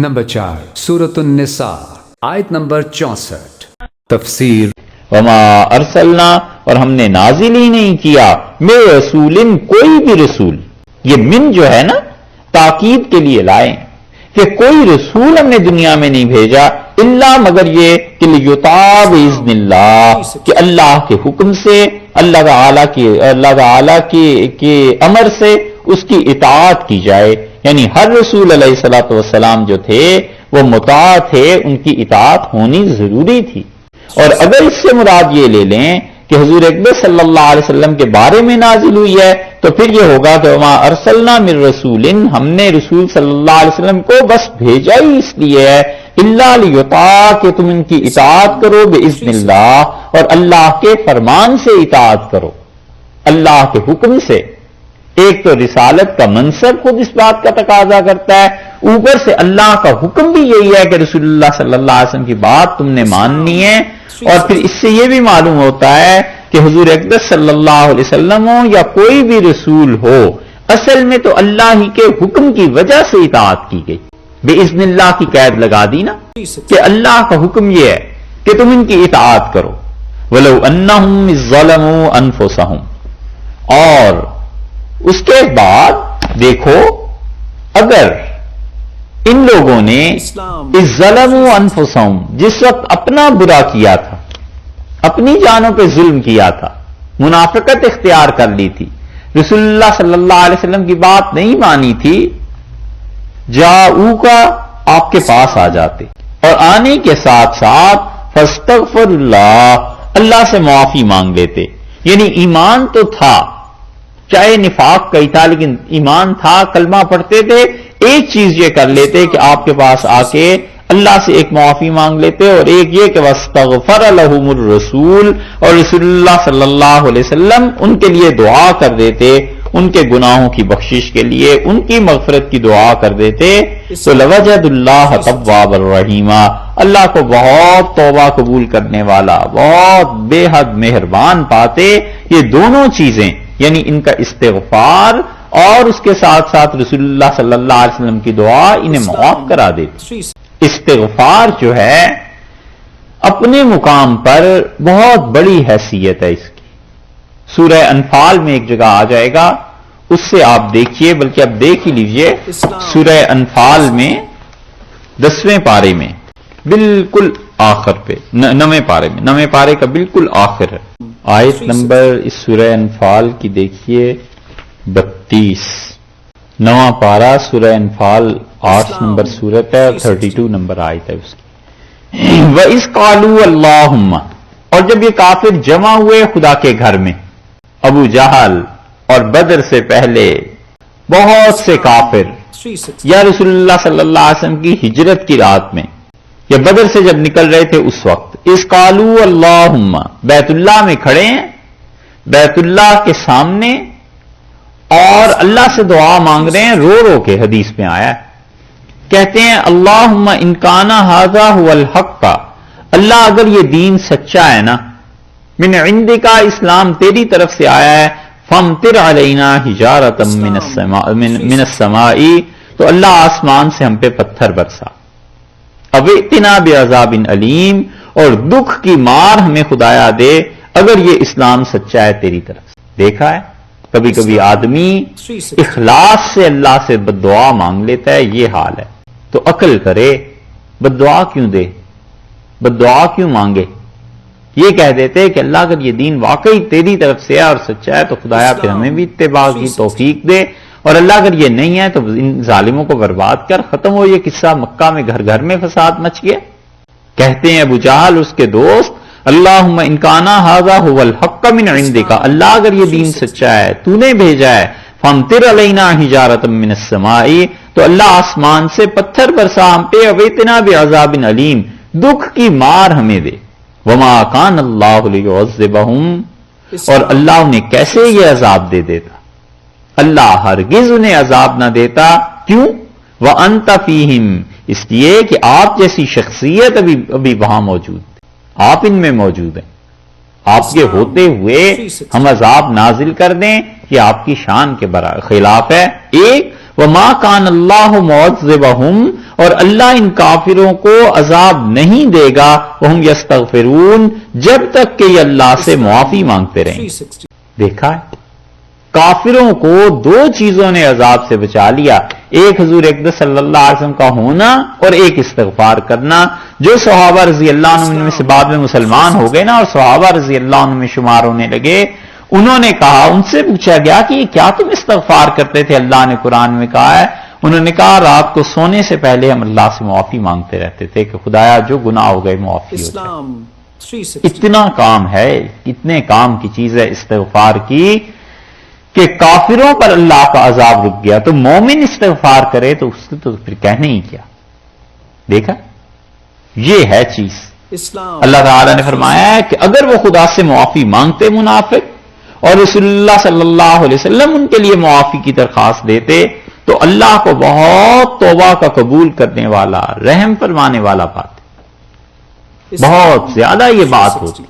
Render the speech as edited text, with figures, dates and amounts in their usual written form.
Number 4 سورۃ النساء آیت نمبر 64 تفسیر وما ارسلنا اور ہم نے نازل ہی نہیں کیا من رسول کوئی بھی رسول، یہ من جو ہے نا تاکید کے لیے لائیں کہ کوئی رسول ہم نے دنیا میں نہیں بھیجا الا مگر یہ کہ لیطاع باذن اللہ، کہ اللہ کے حکم سے، اللہ تعالی کے امر سے اس کی اطاعت کی جائے. یعنی ہر رسول علیہ الصلوۃ والسلام جو تھے وہ مطاع تھے، ان کی اطاعت ہونی ضروری تھی. اور اگر اس سے مراد یہ لے لیں کہ حضور اکبر صلی اللہ علیہ وسلم کے بارے میں نازل ہوئی ہے تو پھر یہ ہوگا کہ وما ارسلنا من رسول، ہم نے رسول صلی اللہ علیہ وسلم کو بس بھیجا ہی اس لیے ہے الا لیطاع، کہ تم ان کی اطاعت کرو باذن اللہ، اور اللہ کے فرمان سے اطاعت کرو، اللہ کے حکم سے. ایک تو رسالت کا منصب خود اس بات کا تقاضا کرتا ہے، اوپر سے اللہ کا حکم بھی یہی ہے کہ رسول اللہ صلی اللہ علیہ وسلم کی بات تم نے ماننی ہے. اور پھر اس سے یہ بھی معلوم ہوتا ہے کہ حضور اقدس صلی اللہ علیہ وسلم ہو یا کوئی بھی رسول ہو، اصل میں تو اللہ ہی کے حکم کی وجہ سے اطاعت کی گئی. باذن اللہ کی قید لگا دی نا، کہ اللہ کا حکم یہ ہے کہ تم ان کی اطاعت کرو. وَلَوْ أَنَّهُمْ ظَلَمُوا أَنفُسَهُمْ، اور اس کے بعد دیکھو اگر ان لوگوں نے ظلموا انفسہم، جس وقت اپنا برا کیا تھا، اپنی جانوں پہ ظلم کیا تھا، منافقت اختیار کر لی تھی، رسول اللہ صلی اللہ علیہ وسلم کی بات نہیں مانی تھی، جاؤکا آپ کے پاس آ جاتے اور آنے کے ساتھ ساتھ فاستغفر اللہ سے معافی مانگ لیتے. یعنی ایمان تو تھا، چاہے نفاق کا ہی تھا لیکن ایمان تھا، کلمہ پڑھتے تھے، ایک چیز یہ کر لیتے کہ آپ کے پاس آ کے اللہ سے ایک معافی مانگ لیتے، اور ایک یہ کہ واستغفر لهم الرسول، اور رسول اللہ صلی اللہ علیہ وسلم ان کے لیے دعا کر دیتے، ان کے گناہوں کی بخشش کے لیے ان کی مغفرت کی دعا کر دیتے، تو لوجد اللہ توابا الرحیما، اللہ کو بہت توبہ قبول کرنے والا، بہت بے حد مہربان پاتے. یہ دونوں چیزیں یعنی ان کا استغفار اور اس کے ساتھ ساتھ رسول اللہ صلی اللہ علیہ وسلم کی دعا انہیں معاف کرا دیتی. استغفار جو ہے اپنے مقام پر بہت بڑی حیثیت ہے اس کی. سورہ انفال میں ایک جگہ آ جائے گا، اس سے آپ دیکھیے، بلکہ اب دیکھ ہی لیجئے، سورہ انفال میں 10ویں پارے میں بالکل آخر پہ، 9ویں پارے کا بالکل آخر ہے. آیت نمبر اس سورہ انفال کی دیکھیے 32، 9واں پارہ سورہ انفال 8 نمبر سورت ہے، 32 نمبر آیت ہے اس کی. وَإِذْ قَالُوا اللَّهُمَّ، اور جب یہ کافر جمع ہوئے خدا کے گھر میں، ابو جہل اور بدر سے پہلے بہت سے کافر، یا رسول اللہ صلی اللہ علیہ وسلم کی ہجرت کی رات میں، یا بدر سے جب نکل رہے تھے اس وقت، اِذْ قَالُوا اللَّهُمَّ، بیت اللہ میں کھڑے ہیں، بیت اللہ کے سامنے، اور اللہ سے دعا مانگ رہے ہیں رو رو کے. حدیث میں آیا ہے، کہتے ہیں اللہم ان کان ھذا ھو الحق، اللہ اگر یہ دین سچا ہے نا، من عندک، اسلام تیری طرف سے آیا ہے، فامطر علینا حجارۃ من السماء، تو اللہ آسمان سے ہم پہ پتھر برسا، اب ائتنا بعذاب علیم، اور دکھ کی مار ہمیں خدایا دے اگر یہ اسلام سچا ہے تیری طرف سے. دیکھا ہے کبھی کبھی آدمی اخلاص سے اللہ سے بددعا مانگ لیتا ہے، یہ حال ہے. تو عقل کرے، بددعا کیوں دے، بددعا کیوں مانگے. یہ کہہ دیتے کہ اللہ اگر یہ دین واقعی تیری طرف سے ہے اور سچا ہے تو خدایا پھر ہمیں بھی اتباع کی توفیق دے، اور اللہ اگر یہ نہیں ہے تو ان ظالموں کو برباد کر، ختم ہو یہ قصہ. مکہ میں گھر گھر میں فساد مچ گیا. کہتے ہیں ابو جہل اس کے دوست، اللہم ان کان ھذا ھو الحق من عندک، اللہ اگر یہ دین سچا ہے تو نے بھیجا ہے، فامطر علینا حجارۃ من السماء، تو اللہ آسمان سے پتھر برسا ہم پہ، اویتنا بعذاب علیم، دکھ کی مار ہمیں دے. وما کان اللہ لیعذبہم، اور اللہ انہیں کیسے یہ عذاب دے دیتا، اللہ ہرگز انہیں عذاب نہ دیتا. کیوں؟ وانت فیہم، اس لیے کہ آپ جیسی شخصیت ابھی وہاں موجود، آپ ان میں موجود ہیں. آپ کے ہوتے ہوئے ہم عذاب نازل کر دیں، یہ آپ کی شان کے خلاف ہے. ایک وما کان اللہ معذبہم، اور اللہ ان کافروں کو عذاب نہیں دے گا وہم یستغفرون، جب تک کہ یہ اللہ سے معافی مانگتے رہیں۔ دیکھا ہے کافروں کو دو چیزوں نے عذاب سے بچا لیا، ایک حضور اقدس صلی اللہ علیہ وسلم کا ہونا اور ایک استغفار کرنا۔ جو صحابہ رضی اللہ عنہ میں سے بعد میں مسلمان ہو گئے نا اور صحابہ رضی اللہ عنہ میں شمار ہونے لگے، انہوں نے کہا، ان سے پوچھا گیا کہ یہ کیا تم استغفار کرتے تھے؟ اللہ نے قرآن میں کہا ہے، انہوں نے کہا رات کو سونے سے پہلے ہم اللہ سے معافی مانگتے رہتے تھے کہ خدایا جو گناہ ہو گئے معافی ہو جائے۔ اتنا کام ہے، اتنے کام کی چیز ہے استغفار کی کہ کافروں پر اللہ کا عذاب رک گیا، تو مومن استغفار کرے تو اس نے تو پھر کہنے ہی کیا۔ دیکھا یہ ہے چیز۔ اللہ تعالیٰ نے فرمایا ہے کہ اگر وہ خدا سے معافی مانگتے منافق اور رسول اللہ صلی اللہ علیہ وسلم ان کے لیے معافی کی درخواست دیتے تو اللہ کو بہت توبہ کا قبول کرنے والا، رحم فرمانے والا بات، بہت زیادہ یہ بات ہوتی۔